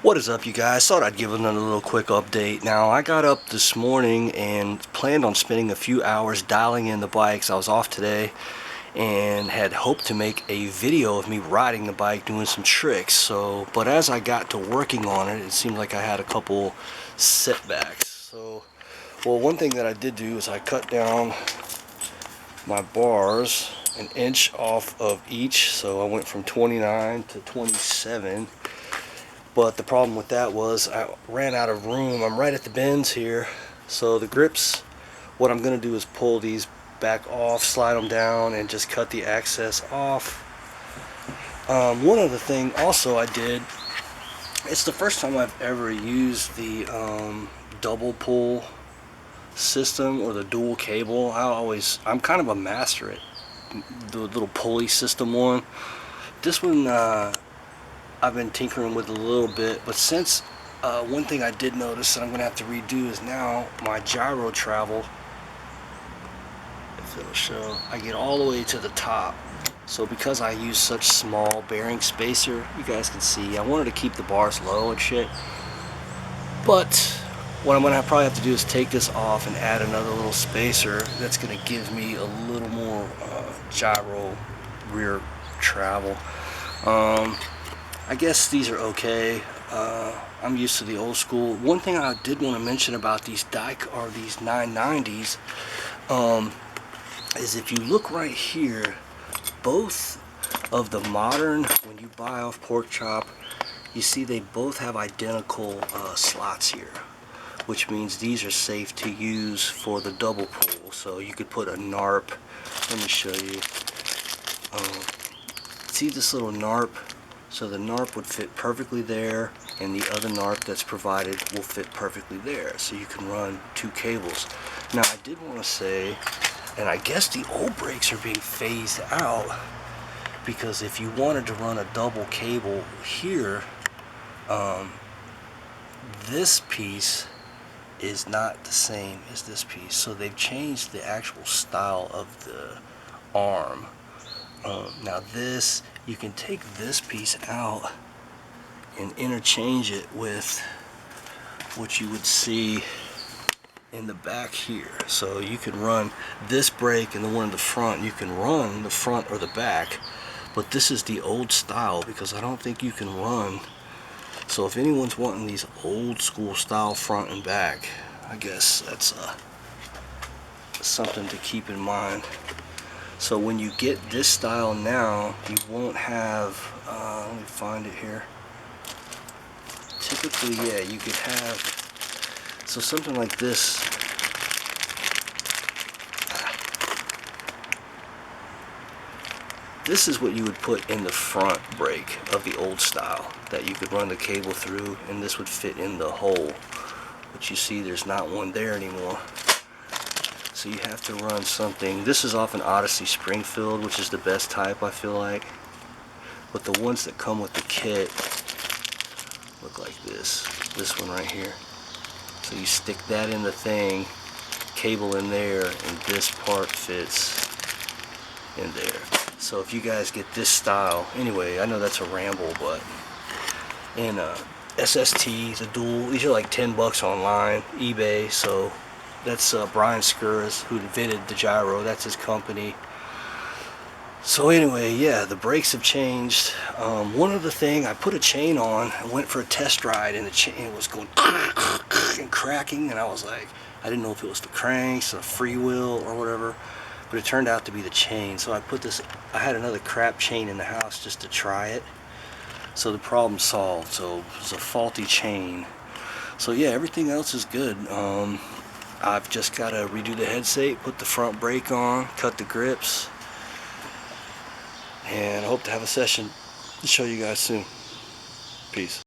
What is up, you guys? Thought I'd give another little quick update. Now, I got up this morning and planned on spending a few hours dialing in the bikes. I was off today and had hoped to make a video of me riding the bike doing some tricks. But as I got to working on it, it seemed like I had a couple setbacks. Well, one thing that I did do is I cut down my bars an inch off of each. So I went from 29 to 27. But the problem with that was I ran out of room. I'm right at the bends here. So the grips, what I'm going to do is pull these back off, slide them down, and just cut the access off. One other thing also I did, it's the first time I've ever used the double pull system or the dual cable. I'm kind of a master at the little pulley system one. This one, I've been tinkering with a little bit, but since one thing I did notice that I'm going to have to redo is now my gyro travel, if it'll show, I get all the way to the top. So because I use such small bearing spacer, you guys can see, I wanted to keep the bars low and shit. But what I'm going to probably have to do is take this off and add another little spacer that's going to give me a little more gyro rear travel. I guess these are okay. I'm used to the old school. One thing I did want to mention about these these 990s is if you look right here, both of the modern, when you buy off Pork Chop, you see they both have identical slots here, which means these are safe to use for the double pull. So you could put a NARP. Let me show you. See this little NARP? So the NARP would fit perfectly there, and the other NARP that's provided will fit perfectly there. So you can run two cables. Now I did want to say, and I guess the old brakes are being phased out, because if you wanted to run a double cable here, this piece is not the same as this piece. So they've changed the actual style of the arm. Now this, you can take this piece out and interchange it with what you would see in the back here. So you can run this brake and the one in the front. You can run the front or the back, but this is the old style because I don't think you can run. So if anyone's wanting these old school style front and back, I guess that's something to keep in mind. So when you get this style now, you won't have, let me find it here. Typically, yeah, you could have, so something like this. This is what you would put in the front brake of the old style that you could run the cable through, and this would fit in the hole. But you see there's not one there anymore. So you have to run something. This is off an Odyssey Springfield, which is the best type, I feel like. But the ones that come with the kit look like this. This one right here. So you stick that in the thing, cable in there, and this part fits in there. So if you guys get this style, anyway, I know that's a ramble, but in SST, the dual, these are like 10 bucks online, eBay. So that's Brian Skurs, who invented the gyro. That's his company. So anyway, yeah, the brakes have changed. One other thing, I put a chain on and went for a test ride, and the chain was going and cracking, and I was like, I didn't know if it was the cranks or the freewheel or whatever, but it turned out to be the chain. So I had another crap chain in the house just to try it. So the problem solved. So it was a faulty chain. So yeah, everything else is good. I've just got to redo the headset, put the front brake on, cut the grips, and I hope to have a session to show you guys soon. Peace.